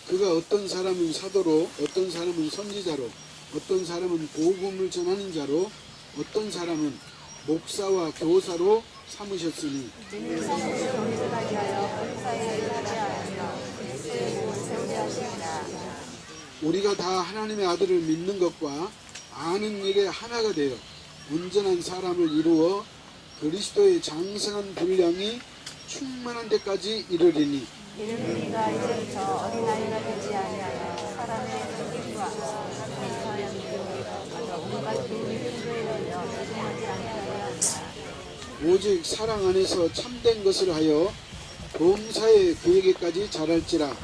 그가 어떤 사람은 사도로, 어떤 사람은 선지자로, 어떤 사람은 복음을 전하는 자로, 어떤 사람은 목사와 교사로 삼으셨으니 우리가 다 하나님의 아들을 믿는 것과 아는 일에 하나가 되어 온전한 사람을 이루어 그리스도의 장성한 분량이 충만한 데까지 이르리니 이는 우리가 이제부터 어린아이가 되지 아니하여 사람의 생김과 사람의 사연으로 온갖 비밀교에 열려 조심하지 아니하여 한다. 오직 사랑 안에서 참된 것을 하여 범사에 그에게까지 자랄지라.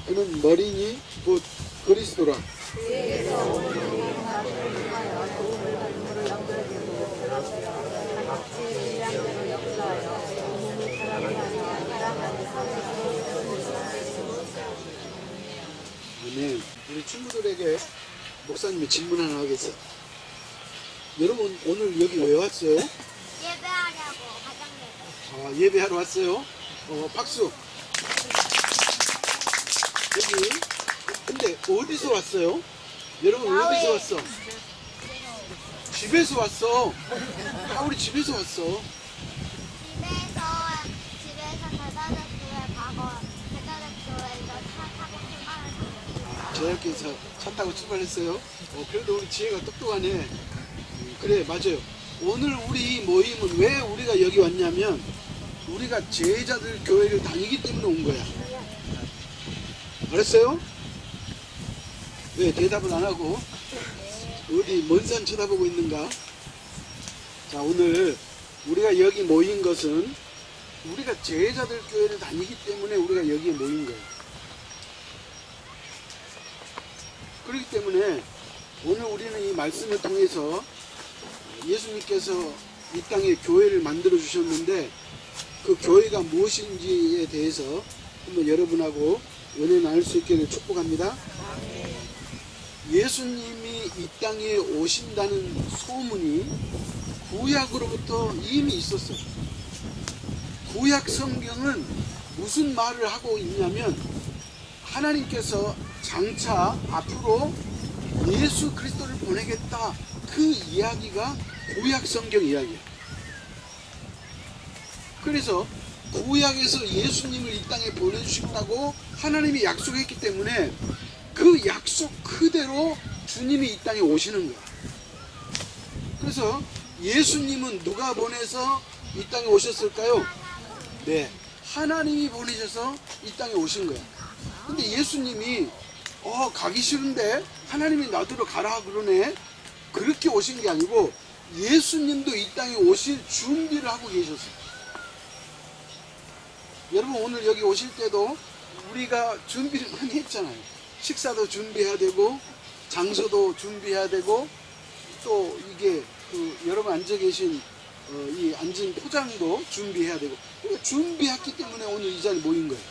그는 머리니 곧 그리스도라. 그에게서 오늘 우리 나를 통하여 도움을 받음으로 연결되고 각지 일량대로 역사하여 몸을 사람이 아니라 사람 안에서 아멘. 우리 친구들에게 목사님이 질문 하나 하겠어요. 여러분 오늘 여기 왜 왔어요? 예배하려고 가정예배. 예배하러 왔어요. 박수. 여기 근데 어디서 왔어요? 여러분 어디서 왔어? 집에서 왔어. 우리 집에서 왔어. 집에서 대단학교에 가고 대단학교에서 차 타고 출발해서 제작께서 차 타고 출발했어요. 그래도 우리 지혜가 똑똑하네. 그래 맞아요. 오늘 우리 모임은 왜 우리가 여기 왔냐면 우리가 제자들 교회를 다니기 때문에 온 거야. 알았어요? 왜 대답을 안 하고 어디 먼 산 쳐다보고 있는가? 자, 오늘 우리가 여기 모인 것은 우리가 제자들 교회를 다니기 때문에 우리가 여기에 모인 거예요. 그렇기 때문에 오늘 우리는 이 말씀을 통해서 예수님께서 이 땅에 교회를 만들어 주셨는데 그 교회가 무엇인지에 대해서 한번 여러분하고 은혜 나눌 수 있기를 축복합니다. 예수님이 이 땅에 오신다는 소문이 구약으로부터 이미 있었어요. 구약 성경은 무슨 말을 하고 있냐면 하나님께서 장차 앞으로 예수 그리스도를 보내겠다, 그 이야기가 구약 성경 이야기예요. 그래서 구약에서 예수님을 이 땅에 보내주신다고 하나님이 약속했기 때문에 그 약속 그대로 주님이 이 땅에 오시는 거야. 그래서 예수님은 누가 보내서 이 땅에 오셨을까요? 네, 하나님이 보내셔서 이 땅에 오신 거야. 근데 예수님이 가기 싫은데 하나님이 나더러 가라 그러네, 그렇게 오신 게 아니고 예수님도 이 땅에 오실 준비를 하고 계셨어요. 여러분 오늘 여기 오실 때도 우리가 준비를 많이 했잖아요. 식사도 준비해야 되고 장소도 준비해야 되고 또 이게 여러분 앉아 계신 이 앉은 포장도 준비해야 되고, 그러니까 준비했기 때문에 오늘 이 자리에 모인 거예요.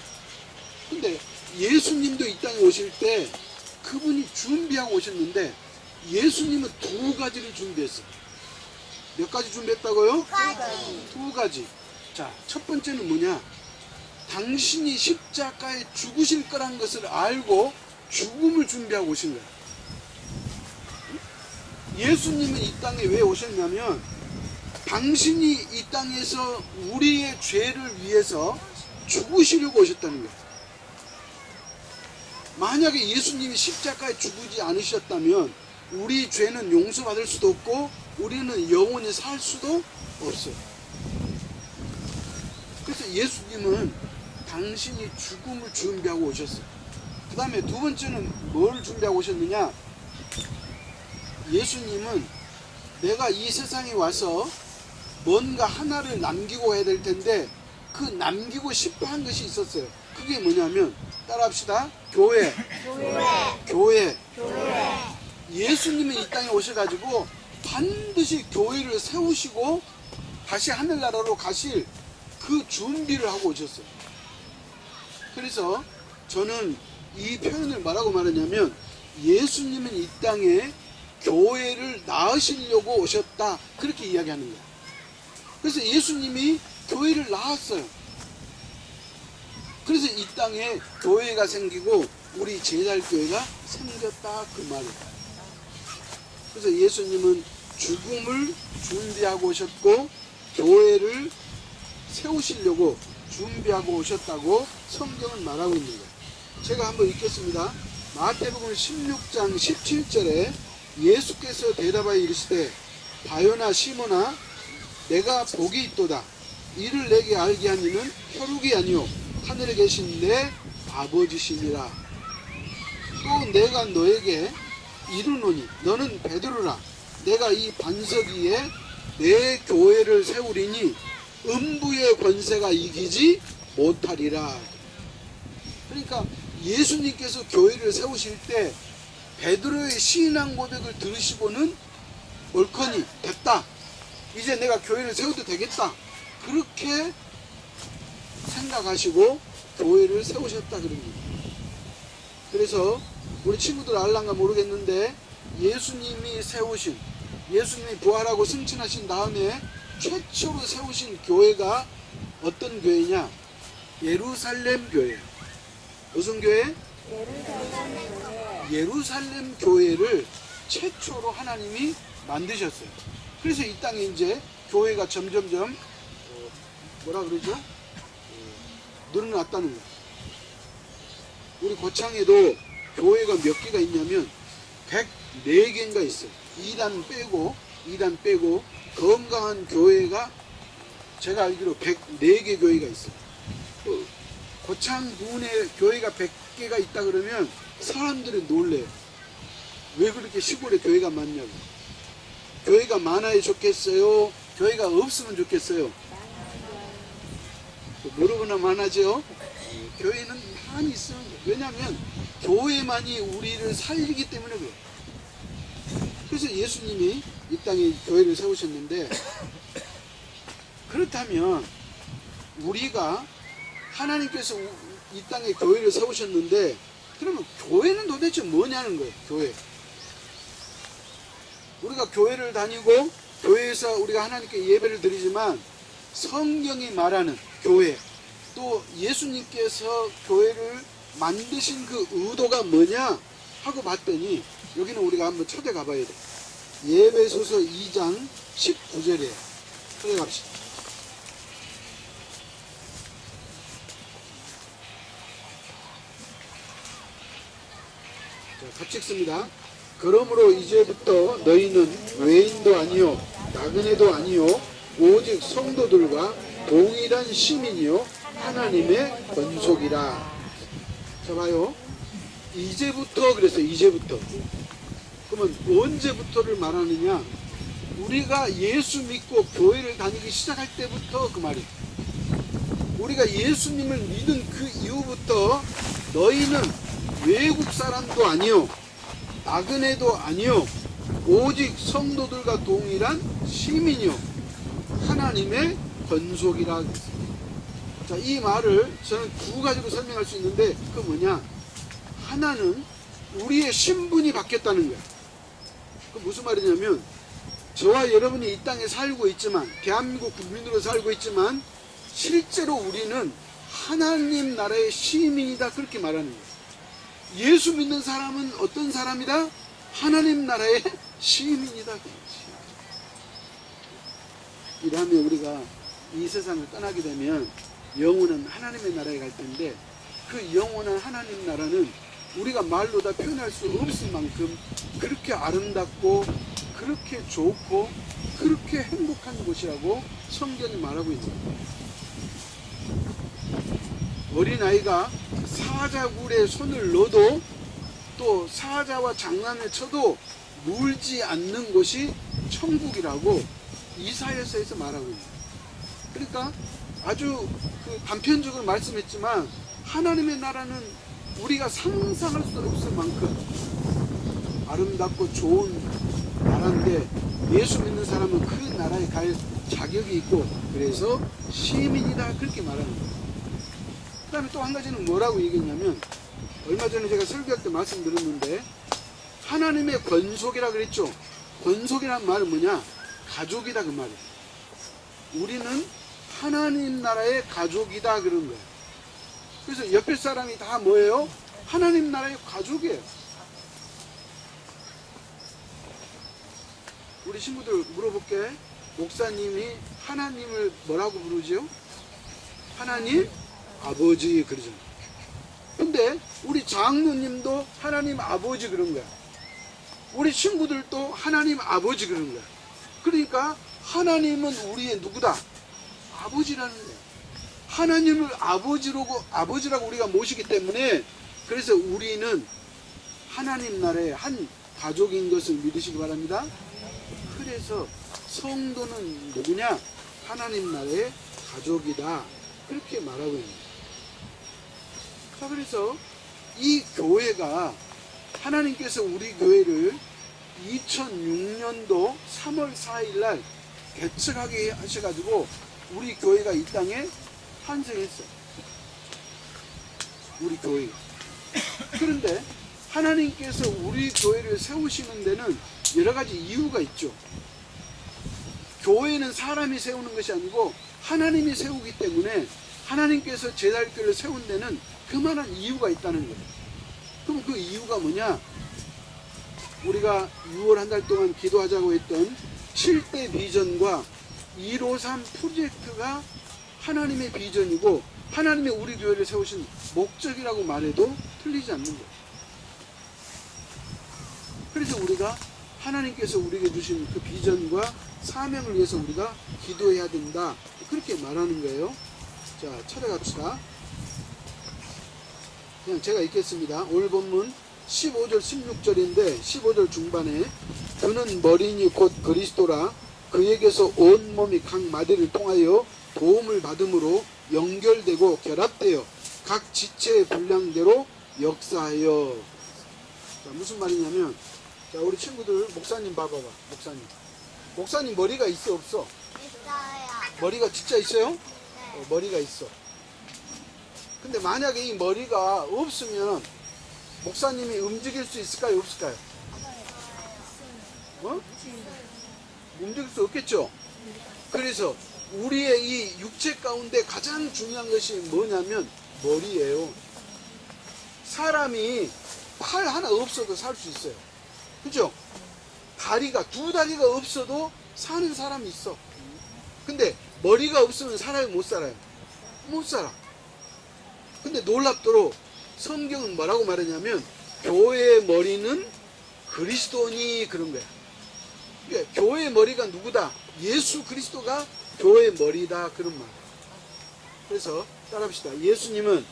근데 예수님도 이 땅에 오실 때 그분이 준비하고 오셨는데 예수님은 두 가지를 준비했어요. 몇 가지 준비했다고요? 두 가지. 자, 첫 번째는 뭐냐? 당신이 십자가에 죽으실 거란 것을 알고 죽음을 준비하고 오신 거예요. 예수님은 이 땅에 왜 오셨냐면 당신이 이 땅에서 우리의 죄를 위해서 죽으시려고 오셨다는 거예요. 만약에 예수님이 십자가에 죽지 않으셨다면 우리 죄는 용서받을 수도 없고 우리는 영원히 살 수도 없어요. 그래서 예수님은 당신이 죽음을 준비하고 오셨어요. 그 다음에 두 번째는 뭘 준비하고 오셨느냐? 예수님은 내가 이 세상에 와서 뭔가 하나를 남기고 해야 될 텐데 그 남기고 싶어 한 것이 있었어요. 그게 뭐냐면 따라합시다. 교회. 예수님은 이 땅에 오셔가지고 반드시 교회를 세우시고 다시 하늘나라로 가실 그 준비를 하고 오셨어요. 그래서 저는 이 표현을 뭐라고 말하냐면 예수님은 이 땅에 교회를 낳으시려고 오셨다, 그렇게 이야기하는 거예요. 그래서 예수님이 교회를 낳았어요. 그래서 이 땅에 교회가 생기고 우리 제자교회가 생겼다 그 말이에요. 그래서 예수님은 죽음을 준비하고 오셨고 교회를 세우시려고 준비하고 오셨다고 성경은 말하고 있는 거예요. 제가 한번 읽겠습니다. 마태복음 16장 17절에 예수께서 대답하여 이르시되 바요나 시몬아 내가 복이 있도다. 이를 내게 알게 한 이는 혈육이 아니요 하늘에 계신 내 아버지시니라. 또 내가 너에게 이르노니 너는 베드로라. 내가 이 반석 위에 내 교회를 세우리니 음부의 권세가 이기지 못하리라. 그러니까 예수님께서 교회를 세우실 때 베드로의 신앙 고백을 들으시고는 옳거니 됐다. 이제 내가 교회를 세워도 되겠다. 그렇게 생각하시고 교회를 세우셨다 그럽니다. 그래서 우리 친구들 알란가 모르겠는데 예수님이 세우신, 예수님이 부활하고 승천하신 다음에 최초로 세우신 교회가 어떤 교회냐? 예루살렘 교회예요. 무슨 교회? 예루살렘 교회를 최초로 하나님이 만드셨어요. 그래서 이 땅에 이제 교회가 점점점 뭐라 그러죠? 늘어났다는 거예요. 우리 고창에도 교회가 몇 개가 있냐면 104개인가 있어요. 2단 빼고 건강한 교회가 제가 알기로 104개 교회가 있어요. 고창군에 교회가 100개가 있다 그러면 사람들이 놀래요. 왜 그렇게 시골에 교회가 많냐고. 교회가 많아야 좋겠어요? 교회가 없으면 좋겠어요? 모르거나 많아져. 교회는 많이 있으면 돼요. 왜냐하면 교회만이 우리를 살리기 때문에 그래요. 그래서 예수님이 이 땅에 교회를 세우셨는데, 그렇다면 우리가 하나님께서 이 땅에 교회를 세우셨는데 그러면 교회는 도대체 뭐냐는 거예요. 교회. 우리가 교회를 다니고 교회에서 우리가 하나님께 예배를 드리지만 성경이 말하는 교회, 또 예수님께서 교회를 만드신 그 의도가 뭐냐 하고 봤더니 여기는 우리가 한번 찾아가 봐야 돼. 예배소서 2장 19절이에요. 찾아갑시다. 자, 같이 읽습니다. 그러므로 이제부터 너희는 외인도 아니요 나그네도 아니요 오직 성도들과 동일한 시민이요 하나님의 권속이라. 자 봐요. 이제부터 그래서 이제부터. 그러면 언제부터를 말하느냐? 우리가 예수 믿고 교회를 다니기 시작할 때부터 그 말이에요. 우리가 예수님을 믿은 그 이후부터 너희는 외국 사람도 아니요 나그네도 아니요 오직 성도들과 동일한 시민이요 하나님의 권속이라. 자, 이 말을 저는 두 가지로 설명할 수 있는데 그 뭐냐? 하나는 우리의 신분이 바뀌었다는 거야. 그 무슨 말이냐면 저와 여러분이 이 땅에 살고 있지만 대한민국 국민으로 살고 있지만 실제로 우리는 하나님 나라의 시민이다 그렇게 말하는 거예요. 예수 믿는 사람은 어떤 사람이다? 하나님 나라의 시민이다. 이러면 우리가 이 세상을 떠나게 되면 영원한 하나님의 나라에 갈 텐데 그 영원한 하나님 나라는 우리가 말로 다 표현할 수 없을 만큼 그렇게 아름답고 그렇게 좋고 그렇게 행복한 곳이라고 성경이 말하고 있습니다. 어린아이가 사자굴에 손을 넣어도 또 사자와 장난을 쳐도 물지 않는 곳이 천국이라고 이사야서에서 말하고 있습니다. 그러니까 아주 단편적으로 말씀했지만 하나님의 나라는 우리가 상상할 수 없을 만큼 아름답고 좋은 나라인데 예수 믿는 사람은 그 나라에 갈 자격이 있고 그래서 시민이다 그렇게 말하는 거예요. 그 다음에 또 한 가지는 뭐라고 얘기했냐면 얼마 전에 제가 설교할 때 말씀드렸는데 하나님의 권속이라 그랬죠. 권속이란 말은 뭐냐? 가족이다 그 말이에요. 우리는 하나님 나라의 가족이다 그런 거예요. 그래서 옆에 사람이 다 뭐예요? 하나님 나라의 가족이에요. 우리 친구들 물어볼게. 목사님이 하나님을 뭐라고 부르죠? 하나님 아버지 그러잖아요. 근데 우리 장로님도 하나님 아버지 그런 거야. 우리 친구들도 하나님 아버지 그런 거야. 그러니까 하나님은 우리의 누구다? 아버지라는 거야. 하나님을 아버지라고 우리가 모시기 때문에 그래서 우리는 하나님 나라의 한 가족인 것을 믿으시기 바랍니다. 그래서 성도는 누구냐? 하나님 나라의 가족이다. 그렇게 말하고 있는 거예요. 자, 그래서 이 교회가 하나님께서 우리 교회를 2006년도 3월 4일 날 개척하게 하셔가지고 우리 교회가 이 땅에 탄생했어요. 우리 교회가. 그런데 하나님께서 우리 교회를 세우시는 데는 여러 가지 이유가 있죠. 교회는 사람이 세우는 것이 아니고 하나님이 세우기 때문에 하나님께서 제자교회를 세운 데는 그만한 이유가 있다는 거예요. 그럼 그 이유가 뭐냐? 우리가 6월 한 달 동안 기도하자고 했던 7대 비전과 153 프로젝트가 하나님의 비전이고 하나님의 우리 교회를 세우신 목적이라고 말해도 틀리지 않는 거예요. 그래서 우리가 하나님께서 우리에게 주신 그 비전과 사명을 위해서 우리가 기도해야 된다. 그렇게 말하는 거예요. 자, 찾아갑시다. 그냥 제가 읽겠습니다. 오늘 본문 15절 16절인데 15절 중반에 그는 머리니 곧 그리스도라 그에게서 온몸이 각 마디를 통하여 도움을 받음으로 연결되고 결합되어 각 지체의 분량대로 역사하여. 자, 무슨 말이냐면, 자, 우리 친구들 목사님 봐봐봐. 목사님 머리가 있어 없어? 있어요. 머리가 진짜 있어요? 네. 머리가 있어. 근데 만약에 이 머리가 없으면 목사님이 움직일 수 있을까요? 없을까요? 움직일 수 없겠죠? 그래서 우리의 이 육체 가운데 가장 중요한 것이 뭐냐면 머리예요. 사람이 팔 하나 없어도 살 수 있어요. 그죠? 두 다리가 없어도 사는 사람이 있어. 근데 머리가 없으면 살아요? 못 살아요? 못 살아. 근데 놀랍도록 성경은 뭐라고 말하냐면 교회의 머리는 그리스도니 그런 거야. 그러니까 교회의 머리가 누구다? 예수 그리스도가 교회의 머리다 그런 말. 그래서 따라합시다. 예수님은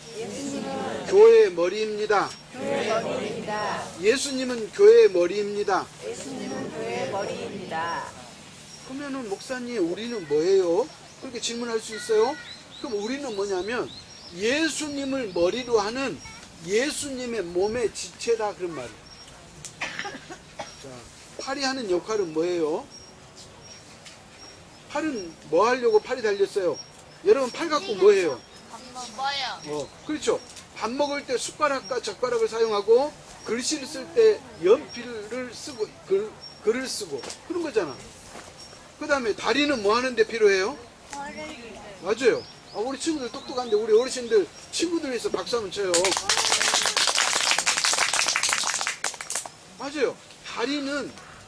교회의 머리입니다. 교회 머리입니다. 예수님은 교회의 머리입니다. 예수님은 교회 머리입니다. 그러면은 목사님 우리는 뭐예요? 그렇게 질문할 수 있어요? 그럼 우리는 뭐냐면 예수님을 머리로 하는 예수님의 몸의 지체다 그런 말이에요. 자, 팔이 하는 역할은 뭐예요? 팔은 뭐 하려고 팔이 달렸어요? 여러분 팔 갖고 뭐 해요? 뭐요? 그렇죠. 밥 먹을 때 숟가락과 젓가락을 사용하고 글씨를 쓸 때 연필을 쓰고 글을 쓰고 그런 거잖아. 그 다음에 다리는 뭐 하는데 필요해요? 맞아요. 우리 친구들 똑똑한데 우리 어르신들 친구들 위해서 박수 한번 쳐요. 맞아요.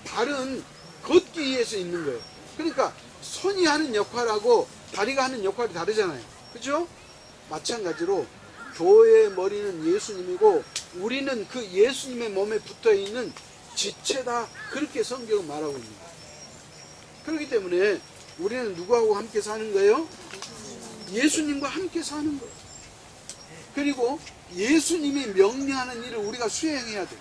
발은 걷기 위해서 있는 거예요. 그러니까 손이 하는 역할하고 다리가 하는 역할이 다르잖아요. 그죠? 마찬가지로 교회의 머리는 예수님이고 우리는 그 예수님의 몸에 붙어있는 지체다. 그렇게 성경은 말하고 있습니다. 그렇기 때문에 우리는 누구하고 함께 사는 거예요? 예수님과 함께 사는 거예요. 그리고 예수님이 명령하는 일을 우리가 수행해야 돼요.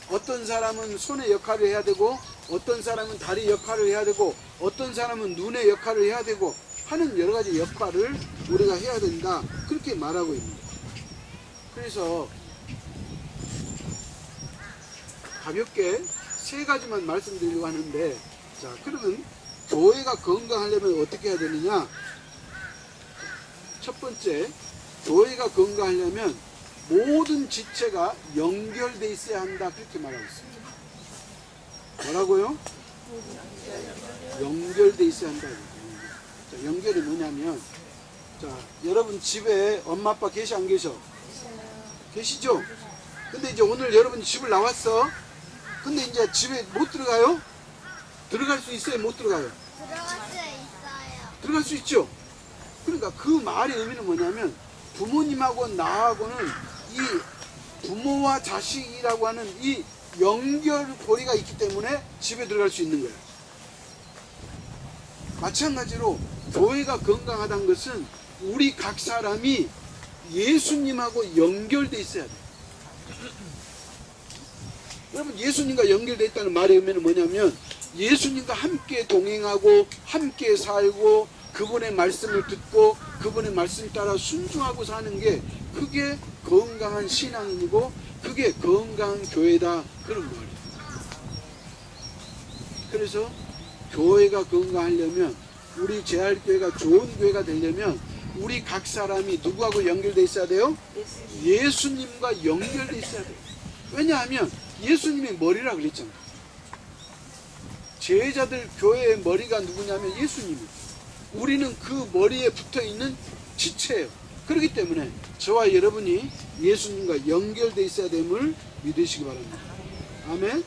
어떤 사람은 손의 역할을 해야 되고 어떤 사람은 다리 역할을 해야 되고 어떤 사람은 눈의 역할을 해야 되고 하는 여러 가지 역할을 우리가 해야 된다. 그렇게 말하고 있습니다. 그래서 가볍게 세 가지만 말씀드리려고 하는데, 자, 그러면 교회가 건강하려면 어떻게 해야 되느냐? 첫 번째, 교회가 건강하려면 모든 지체가 연결되어 있어야 한다. 그렇게 말하고 있습니다. 뭐라고요? 연결되어 있어야 한다. 자, 연결이 뭐냐면, 자, 여러분 집에 엄마 아빠 계시 안 계셔? 계시죠? 근데 이제 오늘 여러분 집을 나왔어. 근데 이제 집에 못 들어가요? 들어갈 수 있어요? 못 들어가요? 들어갈 수 있어요. 들어갈 수 있죠? 그러니까 그 말의 의미는 뭐냐면 부모님하고 나하고는 이 부모와 자식이라고 하는 이 연결고리가 있기 때문에 집에 들어갈 수 있는 거예요. 마찬가지로 교회가 건강하다는 것은 우리 각 사람이 예수님하고 연결돼 있어야 돼요. 여러분, 예수님과 연결돼 있다는 말의 의미는 뭐냐면 예수님과 함께 동행하고 함께 살고 그분의 말씀을 듣고 그분의 말씀 따라 순종하고 사는 게 그게 건강한 신앙인이고 그게 건강한 교회다, 그런 말이에요. 그래서 교회가 건강하려면, 우리 재활교회가 좋은 교회가 되려면 우리 각 사람이 누구하고 연결돼 있어야 돼요? 예수님과 연결돼 있어야 돼요. 왜냐하면 예수님이 머리라 그랬잖아요. 제자들 교회의 머리가 누구냐면 예수님이에요. 우리는 그 머리에 붙어있는 지체예요. 그렇기 때문에 저와 여러분이 예수님과 연결돼 있어야 됨을 믿으시기 바랍니다. 아멘.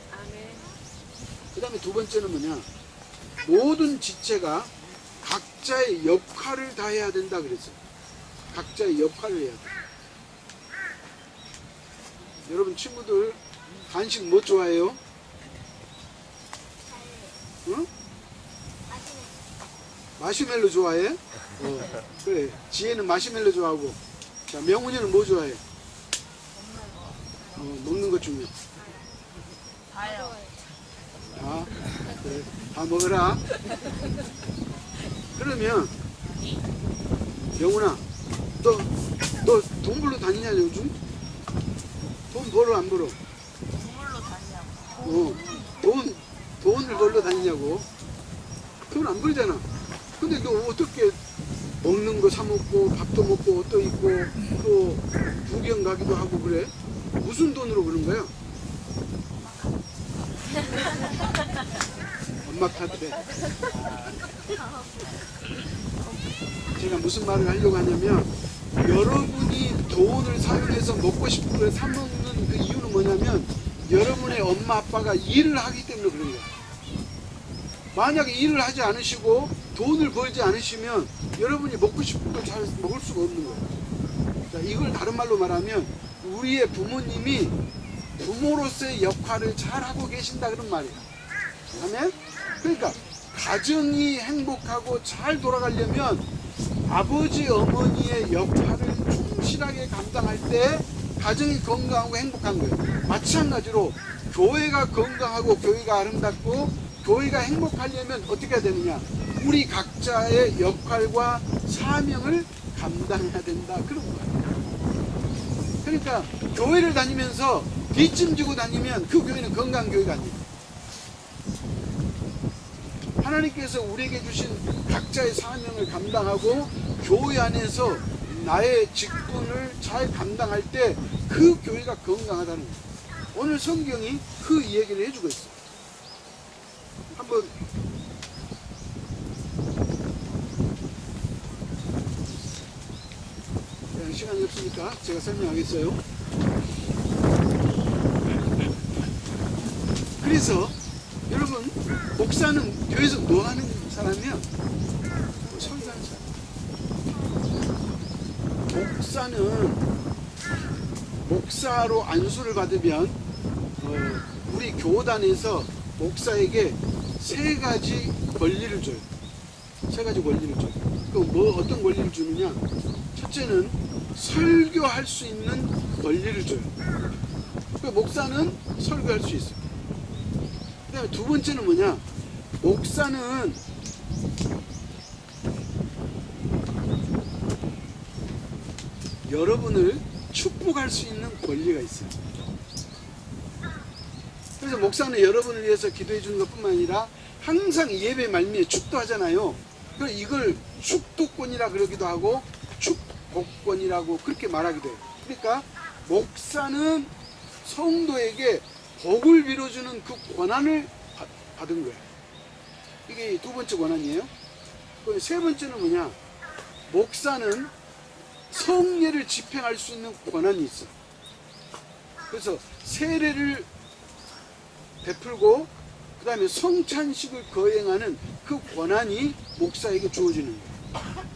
그 다음에 두 번째는 뭐냐, 모든 지체가 각자의 역할을 다 해야 된다 그랬어요. 각자의 역할을 해야 돼. 여러분 친구들 간식 뭐 좋아해요? 응? 마시멜로 좋아해? 그래. 지혜는 마시멜로 좋아하고. 자, 명훈이는 뭐 좋아해? 먹는 것 중에. 다요. 다? 그래. 다 먹어라. 그러면 명훈아, 너 돈 벌러 다니냐 요즘? 돈 벌어 안 벌어? 동물로 다니냐고. 돈을 벌러 다니냐고? 돈 안 벌잖아. 근데 너 어떻게 먹는 거 사 먹고 밥도 먹고 옷도 입고 또 구경 가기도 하고 그래? 무슨 돈으로 그런 거야? 엄마 카드래. 제가 무슨 말을 하려고 하냐면, 여러분이 돈을 사용해서 먹고 싶은 걸 사 먹는 그 이유는 뭐냐면 여러분의 엄마 아빠가 일을 하기 때문에 그런 거야. 만약에 일을 하지 않으시고 돈을 벌지 않으시면 여러분이 먹고 싶은 걸 잘 먹을 수가 없는 거예요. 자, 이걸 다른 말로 말하면 우리의 부모님이 부모로서의 역할을 잘 하고 계신다, 그런 말이에요. 아멘? 그러니까 가정이 행복하고 잘 돌아가려면 아버지 어머니의 역할을 충실하게 감당할 때 가정이 건강하고 행복한 거예요. 마찬가지로 교회가 건강하고 교회가 아름답고 교회가 행복하려면 어떻게 해야 되느냐, 우리 각자의 역할과 사명을 감당해야 된다, 그런 거예요. 그러니까 교회를 다니면서 뒷짐지고 다니면 그 교회는 건강한 교회가 아니에요. 하나님께서 우리에게 주신 각자의 사명을 감당하고 교회 안에서 나의 직분을 잘 감당할 때 그 교회가 건강하다는 거예요. 오늘 성경이 그 얘기를 해주고 있어요. 한번 시간이 없으니까 제가 설명하겠어요. 그래서 여러분, 목사는 교회에서 뭐 하는 사람이야? 설교하는 사람. 목사는 목사로 안수를 받으면 우리 교단에서 목사에게 세 가지 권리를 줘요. 세 가지 권리를 줘요. 그 어떤 권리를 주느냐? 첫째는 설교할 수 있는 권리를 줘요. 그 목사는 설교할 수 있어요. 그 다음에 두 번째는 뭐냐? 목사는 여러분을 축복할 수 있는 권리가 있어요. 그래서 목사는 여러분을 위해서 기도해 주는 것뿐만 아니라 항상 예배 말미에 축도하잖아요. 그래서 이걸 축도권이라 그러기도 하고 축복권이라고 그렇게 말하기도 해요. 그러니까 목사는 성도에게 복을 빌어주는 그 권한을 받은 거예요. 이게 두 번째 권한이에요. 세 번째는 뭐냐? 목사는 성례를 집행할 수 있는 권한이 있어. 그래서 세례를 베풀고 그 다음에 성찬식을 거행하는 그 권한이 목사에게 주어지는 거예요.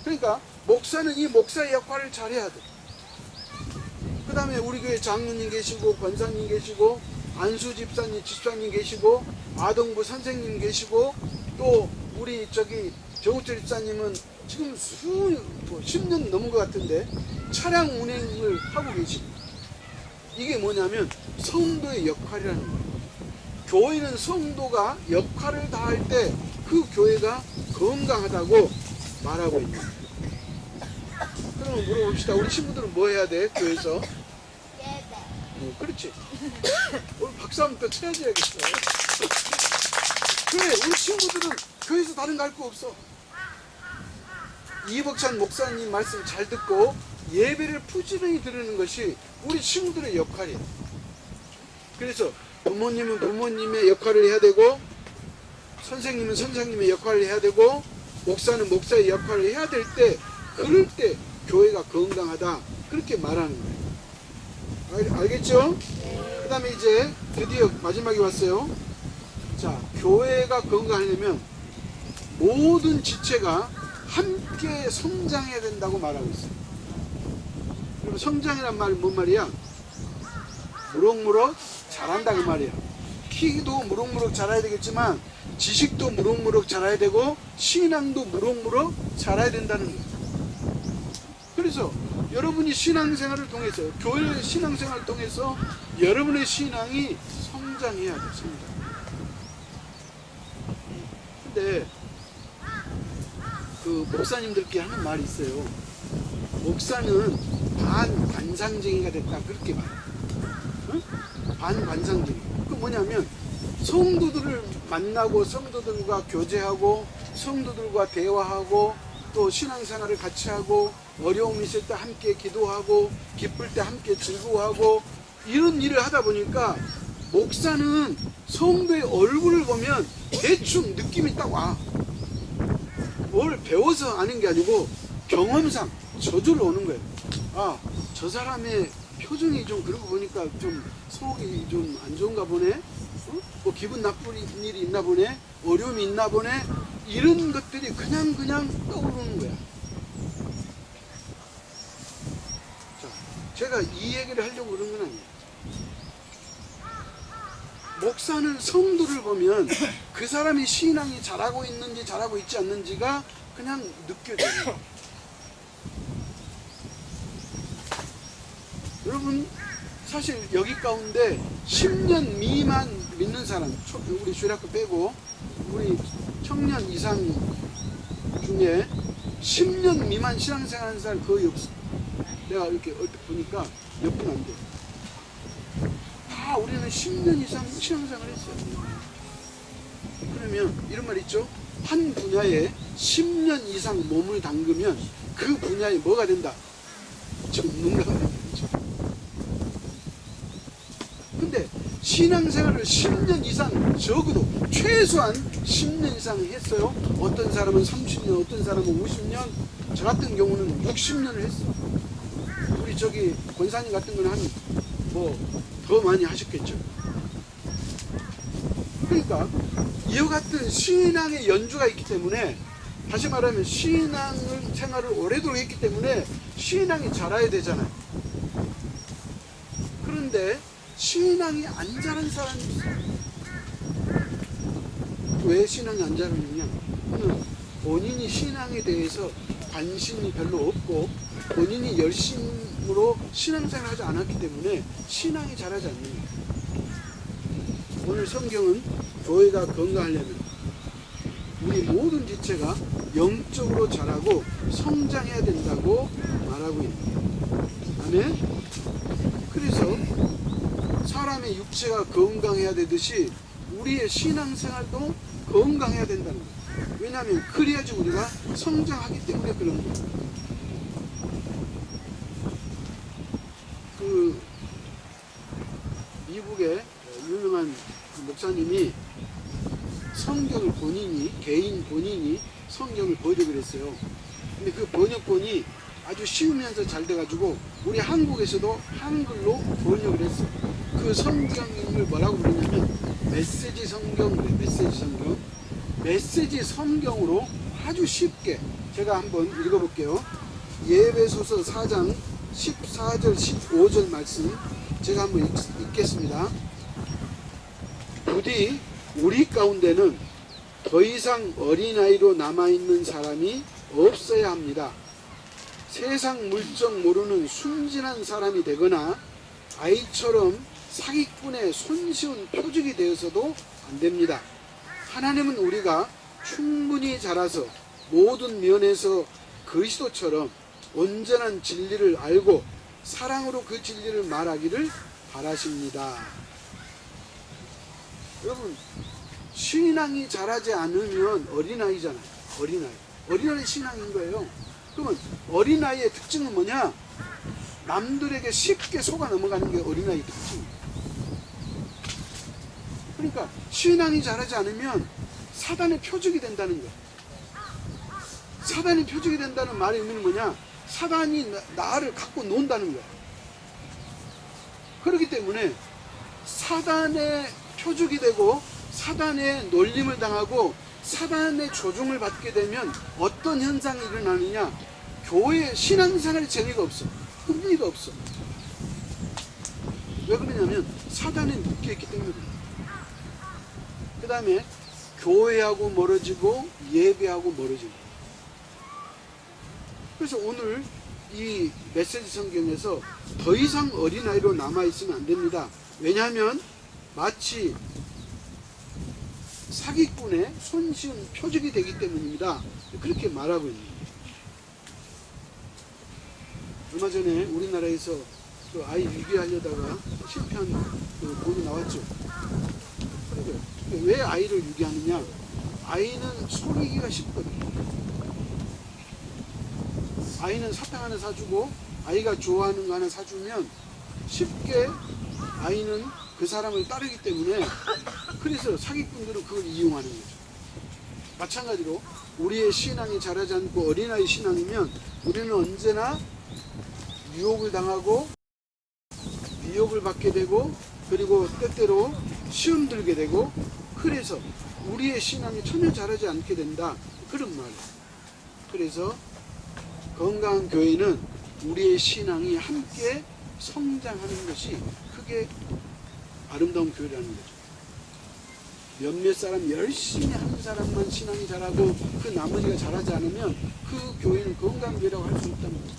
그러니까 목사는 이 목사의 역할을 잘해야 돼. 그 다음에 우리 교회 장로님 계시고 권사님 계시고 안수 집사님 계시고 아동부 선생님 계시고 또 우리 저기 정우철 집사님은 지금 10년 넘은 것 같은데 차량 운행을 하고 계십니다. 이게 뭐냐면 성도의 역할이라는 거예요. 교회는 성도가 역할을 다할 때 그 교회가 건강하다고 말하고 있는 거예요. 그러면 물어봅시다. 우리 친구들은 뭐 해야 돼? 교회에서? 그렇지. 오늘 박수 한번 더 쳐야지야겠어. 그래, 우리 친구들은 교회에서 다른 거 할 거 없어. 이복찬 목사님 말씀 잘 듣고 예배를 부지런히 드리는 것이 우리 친구들의 역할이에요. 그래서 부모님은 부모님의 역할을 해야 되고, 선생님은 선생님의 역할을 해야 되고, 목사는 목사의 역할을 해야 될 때, 그럴 때 교회가 건강하다, 그렇게 말하는 거예요. 알겠죠? 그 다음에 이제 드디어 마지막에 왔어요. 자, 교회가 건강하려면 모든 지체가 함께 성장해야 된다고 말하고 있어요. 그리고 성장이란 말은 뭔 말이야? 무럭무럭 자란다 그 말이야. 키도 무럭무럭 자라야 되겠지만 지식도 무럭무럭 자라야 되고 신앙도 무럭무럭 자라야 된다는 거예요. 그래서 여러분이 신앙생활을 통해서, 교회 신앙생활을 통해서 여러분의 신앙이 성장해야 돼요. 성장. 근데 그 목사님들끼리 하는 말이 있어요. 목사는 반관상쟁이가 됐다, 그렇게 말해요. 응? 반관상쟁이. 그 뭐냐면 성도들을 만나고 성도들과 교제하고 성도들과 대화하고 또 신앙생활을 같이 하고 어려움이 있을 때 함께 기도하고 기쁠 때 함께 즐거워하고 이런 일을 하다 보니까 목사는 성도의 얼굴을 보면 대충 느낌이 딱 와. 뭘 배워서 아는 게 아니고 경험상 저절로 오는 거예요. 아, 저 사람의 표정이 좀 그러고 보니까 좀 속이 좀 안 좋은가 보네. 어? 뭐 기분 나쁜 일이 있나 보네. 어려움이 있나 보네. 이런 것들이 그냥 떠오르는 거야. 자, 제가 이 얘기를 하려고 그런 건 아니에요. 목사는 성도를 보면 그 사람이 신앙이 잘하고 있는지 잘하고 있지 않는지가 그냥 느껴져요. 여러분, 사실 여기 가운데 10년 미만 믿는 사람, 우리 주일학교 빼고 우리 청년 이상 중에 10년 미만 신앙생활 하는 사람 거의 없어. 내가 이렇게 얼핏 보니까 몇 분 안 돼. 다 우리는 10년 이상 신앙생활 했어요. 그러면 이런 말 있죠? 한 분야에 10년 이상 몸을 담그면 그 분야에 뭐가 된다? 전문가가 된다. 근데 신앙생활을 10년 이상, 적어도 최소한 10년 이상 했어요. 어떤 사람은 30년, 어떤 사람은 50년, 저 같은 경우는 60년을 했어. 우리 저기 권사님 같은 거는 한 더 많이 하셨겠죠. 그러니까 이와 같은 신앙의 연주가 있기 때문에, 다시 말하면 신앙생활을 오래도록 했기 때문에 신앙이 자라야 되잖아요. 그런데 신앙이 안 자란 사람이 있어요. 왜 신앙이 안 자라느냐? 본인이 신앙에 대해서 관심이 별로 없고 본인이 열심으로 신앙생활을 하지 않았기 때문에 신앙이 자라지 않는 거예요. 오늘 성경은 교회가 건강하려면 우리 모든 지체가 영적으로 자라고 성장해야 된다고 말하고 있는 거예요. 아멘? 그래서 사람의 육체가 건강해야 되듯이 우리의 신앙생활도 건강해야 된다는 거예요. 왜냐하면 그래야지 우리가 성장하기 때문에 그런 거예요. 그 미국의 유명한 목사님이 성경을 개인 본인이 성경을 번역을 했어요. 근데 그 번역본이 아주 쉬우면서 잘 돼가지고 우리 한국에서도 한글로 번역을 했어. 그 성경을 뭐라고 부르냐면 메시지 성경 그래. 메시지 성경. 메시지 성경으로 아주 쉽게 제가 한번 읽어볼게요. 예배소서 4장 14절 15절 말씀 제가 한번 읽겠습니다. 부디 우리 가운데는 더 이상 어린아이로 남아있는 사람이 없어야 합니다. 세상 물정 모르는 순진한 사람이 되거나 아이처럼 사기꾼의 손쉬운 표적이 되어서도 안 됩니다. 하나님은 우리가 충분히 자라서 모든 면에서 그리스도처럼 온전한 진리를 알고 사랑으로 그 진리를 말하기를 바라십니다. 여러분, 신앙이 자라지 않으면 어린아이잖아요. 어린아이 신앙인 거예요. 그러면 어린아이의 특징은 뭐냐? 남들에게 쉽게 속아 넘어가는 게 어린아이의 특징이에요. 그러니까 신앙이 자라지 않으면 사단의 표적이 된다는 거예요. 사단의 표적이 된다는 말의 의미는 뭐냐? 사단이 나를 갖고 논다는 거예요. 그렇기 때문에 사단의 표적이 되고 사단의 놀림을 당하고 사단의 조종을 받게 되면 어떤 현상이 일어나느냐? 교회 신앙생활에 재미가 없어. 흥미가 없어. 왜 그러냐면 사단에 묶여있기 때문에 그래요. 그 다음에 교회하고 멀어지고 예배하고 멀어지고. 그래서 오늘 이 메시지 성경에서 더 이상 어린아이로 남아있으면 안 됩니다. 왜냐하면 마치 사기꾼의 손쉬운 표적이 되기 때문입니다. 그렇게 말하고 있는 거예요. 얼마 전에 우리나라에서 그 아이 유기하려다가 실패한 그 보도 나왔죠. 그러니까 왜 아이를 유기하느냐? 아이는 속이기가 쉽거든요. 아이는 사탕 하나 사주고 아이가 좋아하는 거 하나 사주면 쉽게 아이는 그 사람을 따르기 때문에 그래서 사기꾼들은 그걸 이용하는 거죠. 마찬가지로 우리의 신앙이 자라지 않고 어린아이 신앙이면 우리는 언제나 유혹을 당하고 미혹을 받게 되고 그리고 때때로 시험 들게 되고 그래서 우리의 신앙이 전혀 자라지 않게 된다. 그런 말이에요. 그래서 건강한 교회는 우리의 신앙이 함께 성장하는 것이 그게 아름다운 교회라는 거죠. 몇몇 사람 열심히 하는 사람만 신앙이 자라고 그 나머지가 자라지 않으면 그 교회는 건강한 교회라고 할 수 없다는 거죠.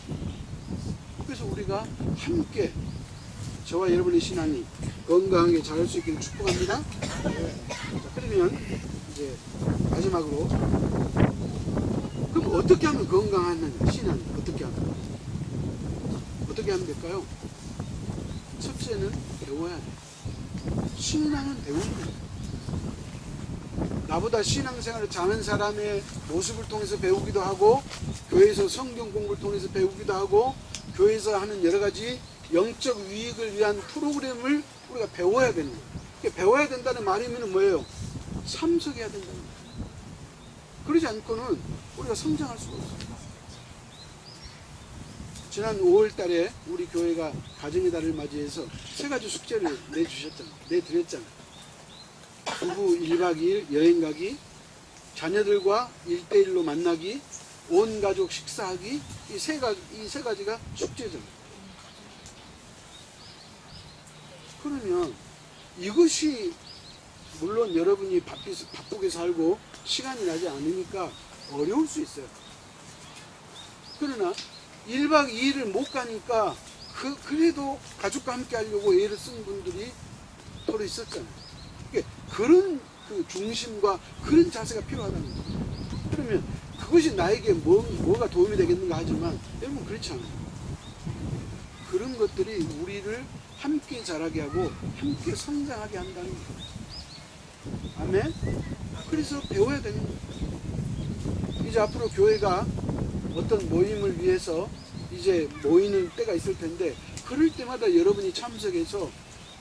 그래서 우리가 함께 저와 여러분의 신앙이 건강하게 자랄 수 있기를 축복합니다. 자, 그러면 이제 마지막으로 그럼 어떻게 하면 건강한 신앙이 어떻게 하면 될까요? 첫째는 배워야 돼. 신앙은 배우는 거예요. 나보다 신앙생활을 잘하는 사람의 모습을 통해서 배우기도 하고 교회에서 성경 공부를 통해서 배우기도 하고 교회에서 하는 여러 가지 영적 유익을 위한 프로그램을 우리가 배워야 되는 거예요. 배워야 된다는 말이면 뭐예요? 참석해야 된다는 거예요. 그러지 않고는 우리가 성장할 수가 없어요. 지난 5월 달에 우리 교회가 가정의 달을 맞이해서 3가지 숙제를 내드렸잖아요. 부부 1박 2일 여행 가기, 자녀들과 1대1로 만나기, 온 가족 식사하기, 이 세 가지가 숙제잖아요. 그러면 이것이 물론 여러분이 바쁘게 살고 시간이 나지 않으니까 어려울 수 있어요. 그러나 1박 2일을 못 가니까 그래도 가족과 함께 하려고 애를 쓴 분들이 서로 있었잖아요. 그런 그 중심과 그런 자세가 필요하다는 거예요. 그러면 그것이 나에게 뭐가 도움이 되겠는가 하지만 여러분 그렇지 않아요. 그런 것들이 우리를 함께 자라게 하고 함께 성장하게 한다는 거예요. 아멘? 그래서 배워야 되는 거예요. 이제 앞으로 교회가 어떤 모임을 위해서 이제 모이는 때가 있을 텐데 그럴 때마다 여러분이 참석해서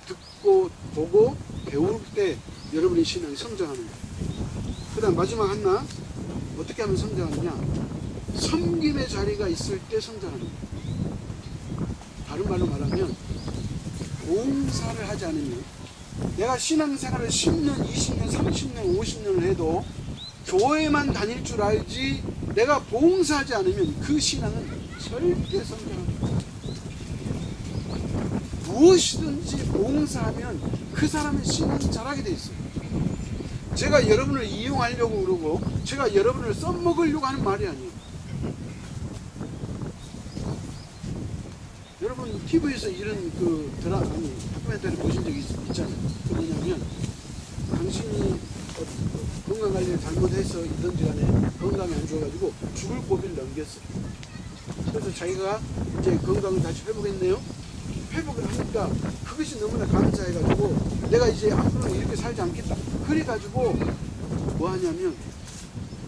듣고 보고 배울 때 여러분의 신앙이 성장하는 거예요. 그 다음 마지막 하나 어떻게 하면 성장하느냐? 섬김의 자리가 있을 때 성장하는 거예요. 다른 말로 말하면 봉사를 하지 않으면, 내가 신앙생활을 10년, 20년, 30년, 50년을 해도 교회만 다닐 줄 알지 내가 봉사하지 않으면 그 신앙은 절대 성장하지 않아요. 무엇이든지 봉사하면 그 사람의 신앙이 자라게 돼 있어요. 제가 여러분을 이용하려고 그러고 제가 여러분을 써먹으려고 하는 말이 아니에요. 여러분 TV에서 이런 다큐멘터리 보신 적이 있잖아요. 그 뭐냐면 당신이 건강 관리를 잘못해서 이든지 간에 건강이 안 좋아가지고 죽을 고비를 넘겼어요. 그래서 자기가 이제 건강을 다시 회복했네요. 회복을 하니까 그것이 너무나 감사해가지고 내가 이제 앞으로 이렇게 살지 않겠다. 그래가지고 뭐 하냐면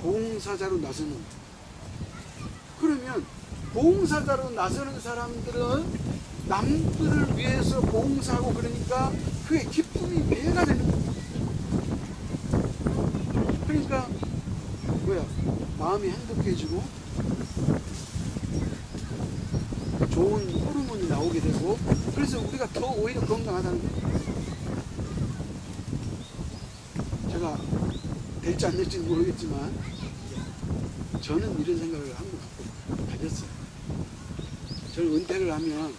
봉사자로 나서는 거예요. 그러면 봉사자로 나서는 사람들은 남들을 위해서 봉사하고 그러니까 그게 기쁨이 배가 되는 거예요. 그러니까 마음이 행복해지고 좋은 호르몬이 나오게 되고, 그래서 우리가 더 오히려 건강하다는 거예요. 제가 될지 안 될지는 모르겠지만 저는 이런 생각을 한번 가졌어요. 저는 은퇴를 하면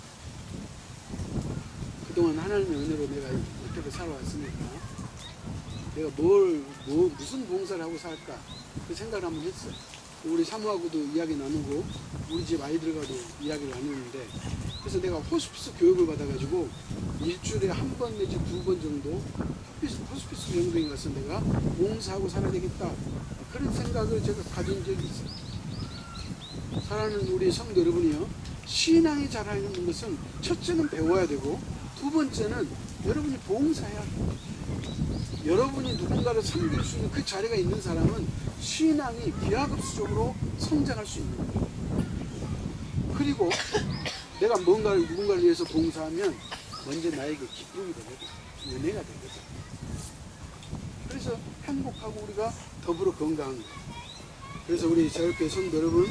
그동안 하나님의 은혜로 내가 어떻게 살아왔으니까 내가 무슨 봉사를 하고 살까 그 생각을 한번 했어요. 우리 사모하고도 이야기 나누고 우리 집 아이들과도 이야기를 나누는데, 그래서 내가 호스피스 교육을 받아가지고 일주일에 한 번 내지 2번 정도 호스피스 병동에 가서 내가 봉사하고 살아야 되겠다, 그런 생각을 제가 가진 적이 있어요. 사랑하는 우리 성도 여러분이요, 신앙이 자라는 것은 첫째는 배워야 되고 두 번째는 여러분이 봉사해야 돼요. 여러분이 누군가를 섬길 수 있는 그 자리가 있는 사람은 신앙이 기하급수적으로 성장할 수 있는 거예요. 그리고 내가 누군가를 위해서 봉사하면 먼저 나에게 기쁨이 되거든, 은혜가 되거든. 그래서 행복하고 우리가 더불어 건강한 거예요. 그래서 우리 자율교회 성도 여러분,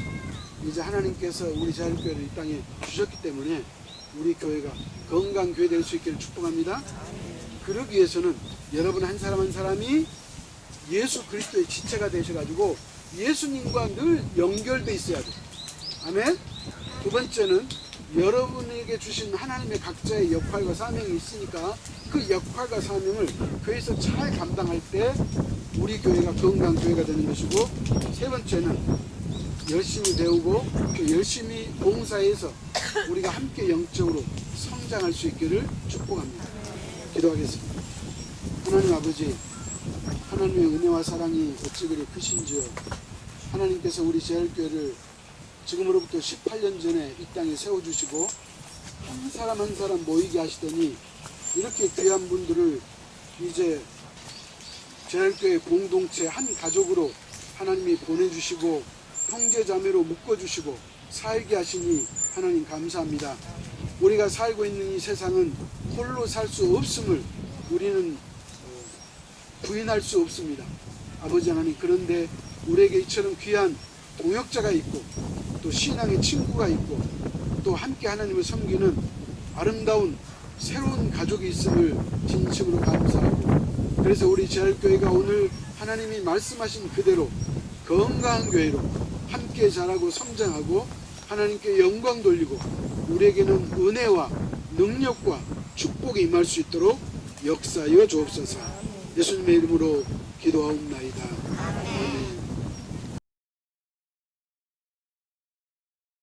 이제 하나님께서 우리 자율교회를 이 땅에 주셨기 때문에 우리 교회가 건강교회 될 수 있기를 축복합니다. 그러기 위해서는 여러분 한 사람 한 사람이 예수 그리스도의 지체가 되셔가지고 예수님과 늘 연결돼 있어야 돼요. 아멘. 두 번째는 여러분에게 주신 하나님의 각자의 역할과 사명이 있으니까 그 역할과 사명을 교회에서 잘 감당할 때 우리 교회가 건강교회가 되는 것이고, 세 번째는 열심히 배우고 또 열심히 봉사해서 우리가 함께 영적으로 성장할 수 있기를 축복합니다. 기도하겠습니다. 하나님 아버지, 하나님의 은혜와 사랑이 어찌 그리 크신지요. 하나님께서 우리 제일교회를 지금으로부터 18년 전에 이 땅에 세워주시고 한 사람 한 사람 모이게 하시더니 이렇게 귀한 분들을 이제 제일교회 공동체 한 가족으로 하나님이 보내주시고 형제자매로 묶어주시고 살게 하시니 하나님 감사합니다. 우리가 살고 있는 이 세상은 홀로 살 수 없음을 우리는 부인할 수 없습니다. 아버지 하나님, 그런데 우리에게 이처럼 귀한 동역자가 있고 또 신앙의 친구가 있고 또 함께 하나님을 섬기는 아름다운 새로운 가족이 있음을 진심으로 감사하고, 그래서 우리 제일교회가 오늘 하나님이 말씀하신 그대로 건강한 교회로 함께 자라고 성장하고 하나님께 영광 돌리고 우리에게는 은혜와 능력과 축복이 임할 수 있도록 역사하여 주옵소서. 예수님의 이름으로 기도하옵나이다.